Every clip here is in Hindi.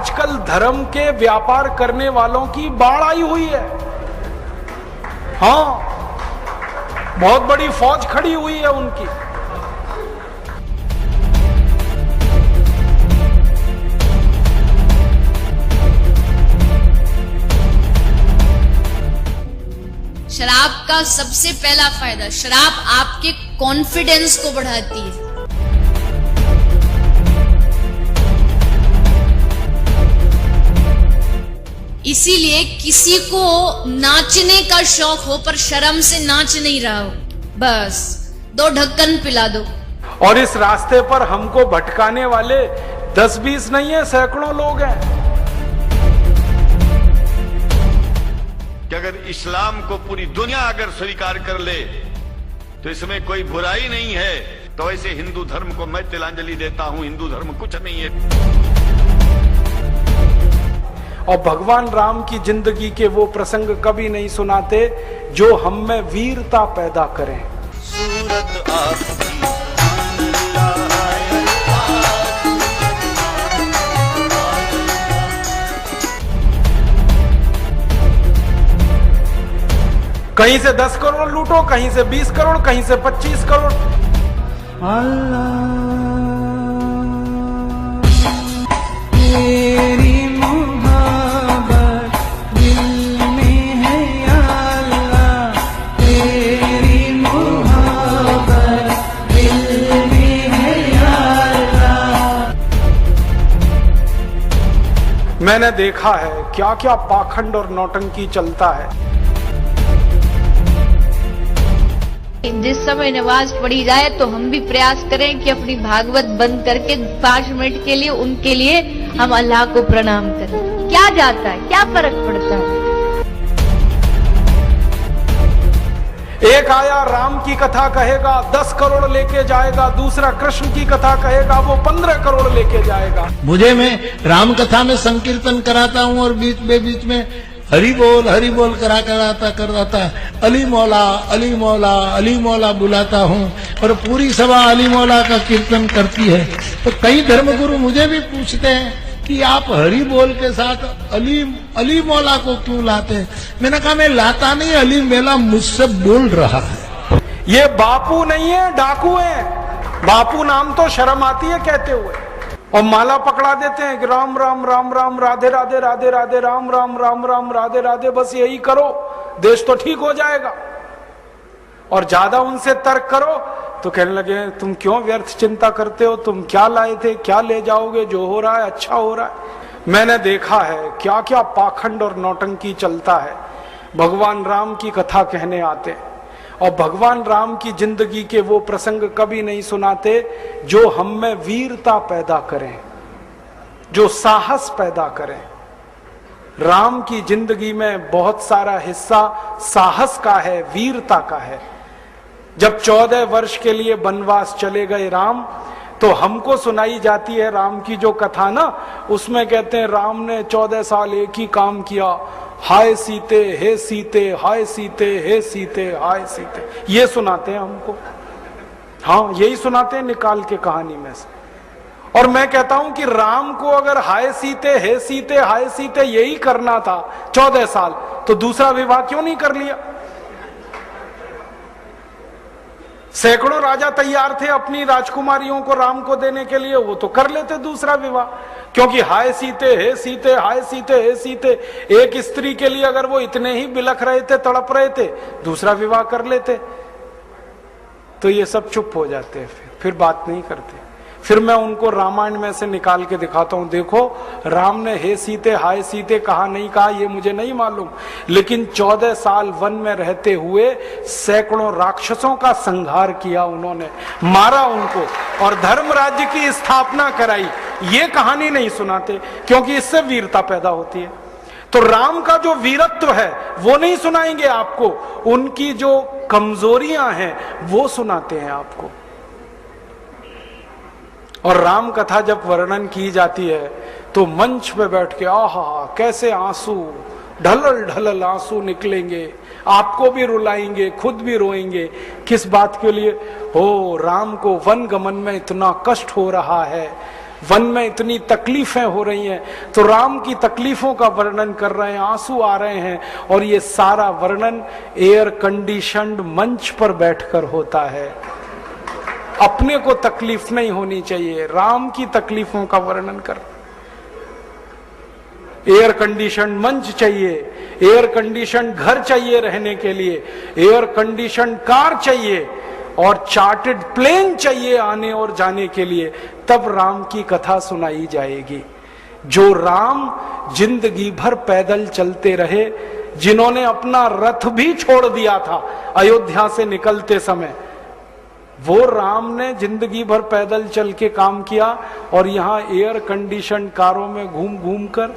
आजकल धर्म के व्यापार करने वालों की बाढ़ आई हुई है। हाँ, बहुत बड़ी फौज खड़ी हुई है उनकी। शराब का सबसे पहला फायदा, शराब आपके कॉन्फिडेंस को बढ़ाती है। इसीलिए किसी को नाचने का शौक हो पर शर्म से नाच नहीं रहा हो, बस 2 ढक्कन पिला दो। और इस रास्ते पर हमको भटकाने वाले 10-20 नहीं है, सैकड़ों लोग हैं। कि अगर इस्लाम को पूरी दुनिया अगर स्वीकार कर ले तो इसमें कोई बुराई नहीं है, तो ऐसे हिंदू धर्म को मैं तिलांजलि देता हूं। हिंदू धर्म कुछ नहीं है। और भगवान राम की जिंदगी के वो प्रसंग कभी नहीं सुनाते जो हम में वीरता पैदा करें। सूरत आपकी कहीं से 10 करोड़ लूटो, कहीं से 20 करोड़, कहीं से 25 करोड़। तेरी मोहब्बत दिल में है या अल्लाह, तेरी मोहब्बत दिल में है या अल्लाह। मैंने देखा है क्या क्या पाखंड और नौटंकी चलता है। जिस समय नमाज पढ़ी जाए तो हम भी प्रयास करें कि अपनी भागवत बंद करके 5 मिनट के लिए उनके लिए हम अल्लाह को प्रणाम करें। क्या जाता है, क्या फर्क पड़ता है। एक आया राम की कथा कहेगा 10 करोड़ लेके जाएगा, दूसरा कृष्ण की कथा कहेगा वो 15 करोड़ लेके जाएगा। मुझे मैं राम कथा में संकीर्तन कराता हूँ और बीच में हरि बोल कराता अली मौला अली मौला अली मौला बुलाता हूँ और पूरी सभा अली मौला का कीर्तन करती है। तो कई धर्मगुरु मुझे भी पूछते हैं कि आप हरि बोल के साथ अली मौला को क्यों लाते हैं। मैंने कहा मैं लाता नहीं, अली मेला मुझसे बोल रहा है। ये बापू नहीं है, डाकू है। बापू नाम तो शर्म आती है कहते हुए, और माला पकड़ा देते हैं कि राम राम राम राम राधे राधे राधे राधे राम राम राम राम राधे राधे, बस यही करो देश तो ठीक हो जाएगा। और ज्यादा उनसे तर्क करो तो कहने लगे तुम क्यों व्यर्थ चिंता करते हो, तुम क्या लाए थे, क्या ले जाओगे, जो हो रहा है अच्छा हो रहा है। मैंने देखा है क्या क्या पाखंड और नौटंकी चलता है। भगवान राम की कथा कहने आते और भगवान राम की जिंदगी के वो प्रसंग कभी नहीं सुनाते जो हम में वीरता पैदा करें, जो साहस पैदा करें। राम की जिंदगी में बहुत सारा हिस्सा साहस का है, वीरता का है। जब 14 वर्ष के लिए वनवास चले गए राम, तो हमको सुनाई जाती है राम की जो कथा ना, उसमें कहते हैं राम ने 14 साल एक ही काम किया, हाय सीते हे सीते, हाय सीते हे सीते, हाय सीते, ये सुनाते हैं हमको। हाँ, यही सुनाते हैं निकाल के कहानी में से। और मैं कहता हूं कि राम को अगर हाय सीते हे सीते हाय सीते यही करना था 14 साल, तो दूसरा विवाह क्यों नहीं कर लिया। सैकड़ों राजा तैयार थे अपनी राजकुमारियों को राम को देने के लिए, वो तो कर लेते दूसरा विवाह। क्योंकि हाय सीते हे सीते, हाय सीते हे सीते, एक स्त्री के लिए अगर वो इतने ही बिलख रहे थे, तड़प रहे थे, दूसरा विवाह कर लेते। तो ये सब चुप हो जाते हैं, फिर बात नहीं करते। फिर मैं उनको रामायण में से निकाल के दिखाता हूं, देखो राम ने हे सीते हाय सीते कहा नहीं कहा ये मुझे नहीं मालूम, लेकिन 14 साल वन में रहते हुए सैकड़ों राक्षसों का संहार किया उन्होंने, मारा उनको और धर्म राज्य की स्थापना कराई। ये कहानी नहीं सुनाते क्योंकि इससे वीरता पैदा होती है। तो राम का जो वीरत्व है वो नहीं सुनाएंगे आपको, उनकी जो कमजोरियां हैं वो सुनाते हैं आपको। और राम कथा जब वर्णन की जाती है तो मंच पे बैठ के आहा कैसे आंसू, ढलल ढलल आंसू निकलेंगे, आपको भी रुलाएंगे, खुद भी रोएंगे। किस बात के लिए? हो राम को वन गमन में इतना कष्ट हो रहा है, वन में इतनी तकलीफें हो रही हैं, तो राम की तकलीफों का वर्णन कर रहे हैं, आंसू आ रहे हैं, और ये सारा वर्णन एयर कंडीशनड मंच पर बैठकर होता है। अपने को तकलीफ नहीं होनी चाहिए, राम की तकलीफों का वर्णन कर। एयर कंडीशन मंच चाहिए, एयर कंडीशन घर चाहिए रहने के लिए, एयर कंडीशन कार चाहिए, और चार्टर्ड प्लेन चाहिए आने और जाने के लिए, तब राम की कथा सुनाई जाएगी। जो राम जिंदगी भर पैदल चलते रहे, जिन्होंने अपना रथ भी छोड़ दिया था अयोध्या से निकलते समय, वो राम ने जिंदगी भर पैदल चल के काम किया, और यहां एयर कंडीशन कारों में घूम घूम कर,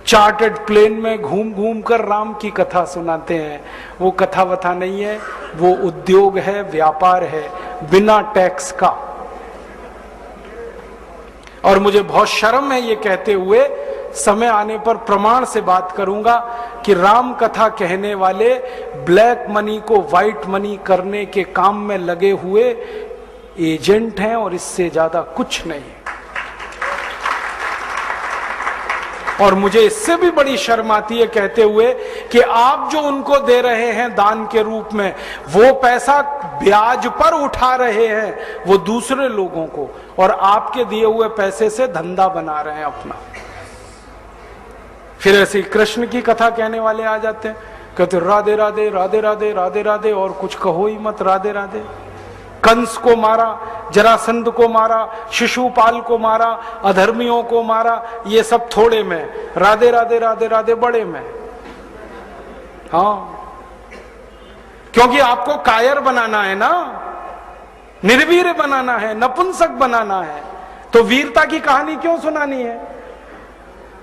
चार्टर्ड प्लेन में घूम घूम कर राम की कथा सुनाते हैं। वो कथा वथा नहीं है, वो उद्योग है, व्यापार है, बिना टैक्स का। और मुझे बहुत शर्म है ये कहते हुए, समय आने पर प्रमाण से बात करूंगा कि राम कथा कहने वाले ब्लैक मनी को व्हाइट मनी करने के काम में लगे हुए एजेंट हैं, और इससे ज्यादा कुछ नहीं है। और मुझे इससे भी बड़ी शर्म आती है कहते हुए कि आप जो उनको दे रहे हैं दान के रूप में, वो पैसा ब्याज पर उठा रहे हैं वो दूसरे लोगों को, और आपके दिए हुए पैसे से धंधा बना रहे हैं अपना। फिर ऐसे कृष्ण की कथा कहने वाले आ जाते हैं, कहते राधे राधे राधे राधे राधे राधे, और कुछ कहो ही मत, राधे राधे। कंस को मारा, जरासंध को मारा, शिशुपाल को मारा, अधर्मियों को मारा, ये सब थोड़े में, राधे राधे राधे राधे बड़े में। हाँ, क्योंकि आपको कायर बनाना है ना, निर्वीर बनाना है, नपुंसक बनाना है, तो वीरता की कहानी क्यों सुनानी है?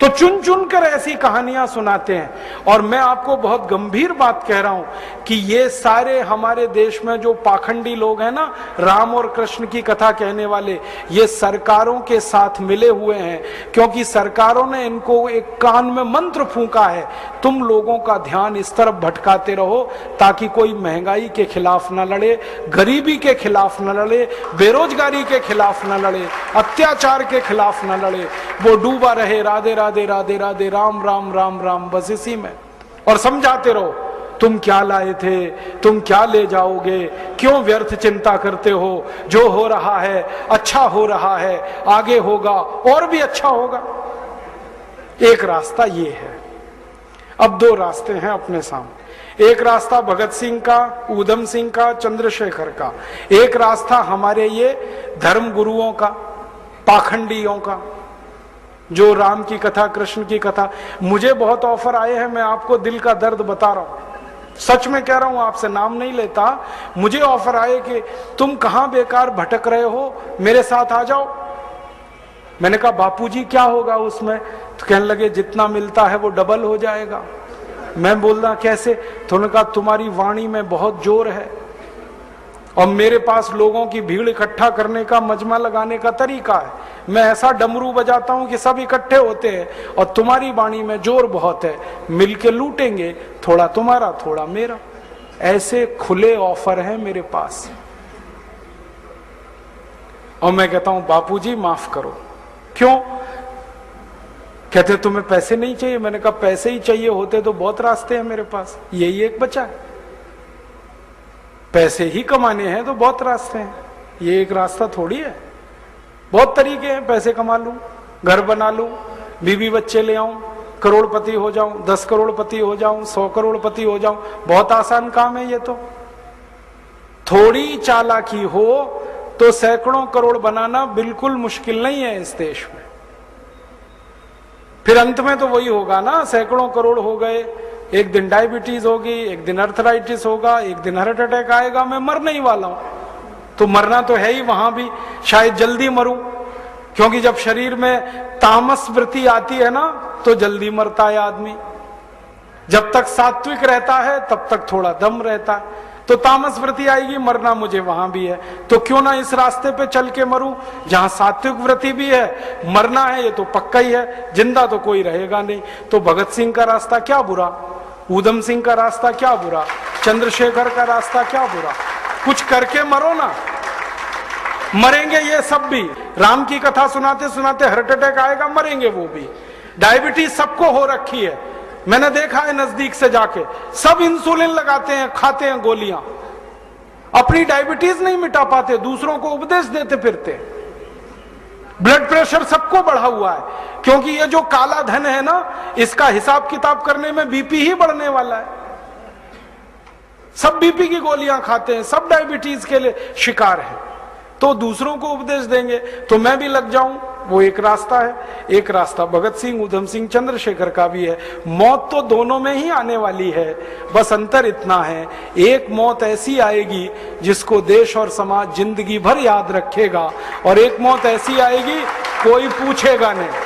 तो चुन चुन कर ऐसी कहानियां सुनाते हैं। और मैं आपको बहुत गंभीर बात कह रहा हूं कि ये सारे हमारे देश में जो पाखंडी लोग हैं ना, राम और कृष्ण की कथा कहने वाले, ये सरकारों के साथ मिले हुए हैं, क्योंकि सरकारों ने इनको एक कान में मंत्र फूंका है, तुम लोगों का ध्यान इस तरफ भटकाते रहो ताकि कोई महंगाई के खिलाफ न लड़े, गरीबी के खिलाफ न लड़े, बेरोजगारी के खिलाफ न लड़े, अत्याचार के खिलाफ न लड़े, वो डूबा रहे राधे राधे राधे राधे राम राम राम राम, बस इसी में। और समझाते रहो, तुम क्या लाए थे, तुम क्या ले जाओगे, क्यों व्यर्थ चिंता करते हो, जो हो रहा है अच्छा हो रहा है, आगे होगा और भी अच्छा होगा। एक रास्ता ये है। अब दो रास्ते हैं अपने सामने, एक रास्ता भगत सिंह का, ऊधम सिंह का, चंद्रशेखर का, एक रास्ता हमारे ये धर्म गुरुओं का, पाखंडियों का, जो राम की कथा, कृष्ण की कथा। मुझे बहुत ऑफर आए हैं, मैं आपको दिल का दर्द बता रहा हूं, सच में कह रहा हूं, आपसे नाम नहीं लेता। मुझे ऑफर आए कि तुम कहां बेकार भटक रहे हो, मेरे साथ आ जाओ। मैंने कहा बापूजी क्या होगा उसमें? तो कहने लगे जितना मिलता है वो डबल हो जाएगा। मैं बोल रहा कैसे? तो उन्होंने कहा तुम्हारी वाणी में बहुत जोर है, और मेरे पास लोगों की भीड़ इकट्ठा करने का, मजमा लगाने का तरीका है। मैं ऐसा डमरू बजाता हूं कि सब इकट्ठे होते हैं, और तुम्हारी वाणी में जोर बहुत है, मिलके लूटेंगे, थोड़ा तुम्हारा थोड़ा मेरा। ऐसे खुले ऑफर हैं मेरे पास। और मैं कहता हूं बापूजी माफ करो। क्यों? कहते तुम्हें पैसे नहीं चाहिए। मैंने कहा पैसे ही चाहिए होते तो बहुत रास्ते हैं मेरे पास, यही एक बचा है। पैसे ही कमाने हैं तो बहुत रास्ते हैं, ये एक रास्ता थोड़ी है। बहुत तरीके हैं, पैसे कमा लूं, घर बना लूं, बीवी बच्चे ले आऊं, करोड़पति हो जाऊं, 10 करोड़पति हो जाऊं, 100 करोड़पति हो जाऊं, बहुत आसान काम है ये तो। थोड़ी चालाकी हो तो सैकड़ों करोड़ बनाना बिल्कुल मुश्किल नहीं है इस देश में। फिर अंत में तो वही होगा ना, सैकड़ों करोड़ हो गए, एक दिन डायबिटीज होगी, एक दिन अर्थराइटिस होगा, एक दिन हार्ट अटैक आएगा, मैं मरने ही वाला हूं। तो मरना तो है ही, वहां भी शायद जल्दी मरूं, क्योंकि जब शरीर में तामस वृत्ति आती है ना तो जल्दी मरता है आदमी। जब तक सात्विक रहता है तब तक थोड़ा दम रहता है, तो तामस वृत्ति आएगी, मरना मुझे वहां भी है। तो क्यों ना इस रास्ते पे चल के मरूं जहां सात्विक वृत्ति भी है, मरना है ये तो पक्का ही है, जिंदा तो कोई रहेगा नहीं। तो भगत सिंह का रास्ता क्या बुरा, ऊधम सिंह का रास्ता क्या बुरा, चंद्रशेखर का रास्ता क्या बुरा, कुछ करके मरो ना। मरेंगे ये सब भी। राम की कथा सुनाते सुनाते हार्ट अटैक आएगा, मरेंगे वो भी। डायबिटीज सबको हो रखी है, मैंने देखा है नजदीक से जाके, सब इंसुलिन लगाते हैं, खाते हैं गोलियां, अपनी डायबिटीज नहीं मिटा पाते, दूसरों को उपदेश देते फिरते। ब्लड प्रेशर सबको बढ़ा हुआ है, क्योंकि ये जो काला धन है ना, इसका हिसाब किताब करने में बीपी ही बढ़ने वाला है। सब बीपी की गोलियां खाते हैं, सब डायबिटीज के लिए शिकार है, तो दूसरों को उपदेश देंगे तो मैं भी लग जाऊं, वो एक रास्ता है। एक रास्ता भगत सिंह, उधम सिंह, चंद्रशेखर का भी है। मौत तो दोनों में ही आने वाली है, बस अंतर इतना है, एक मौत ऐसी आएगी जिसको देश और समाज जिंदगी भर याद रखेगा, और एक मौत ऐसी आएगी कोई पूछेगा नहीं।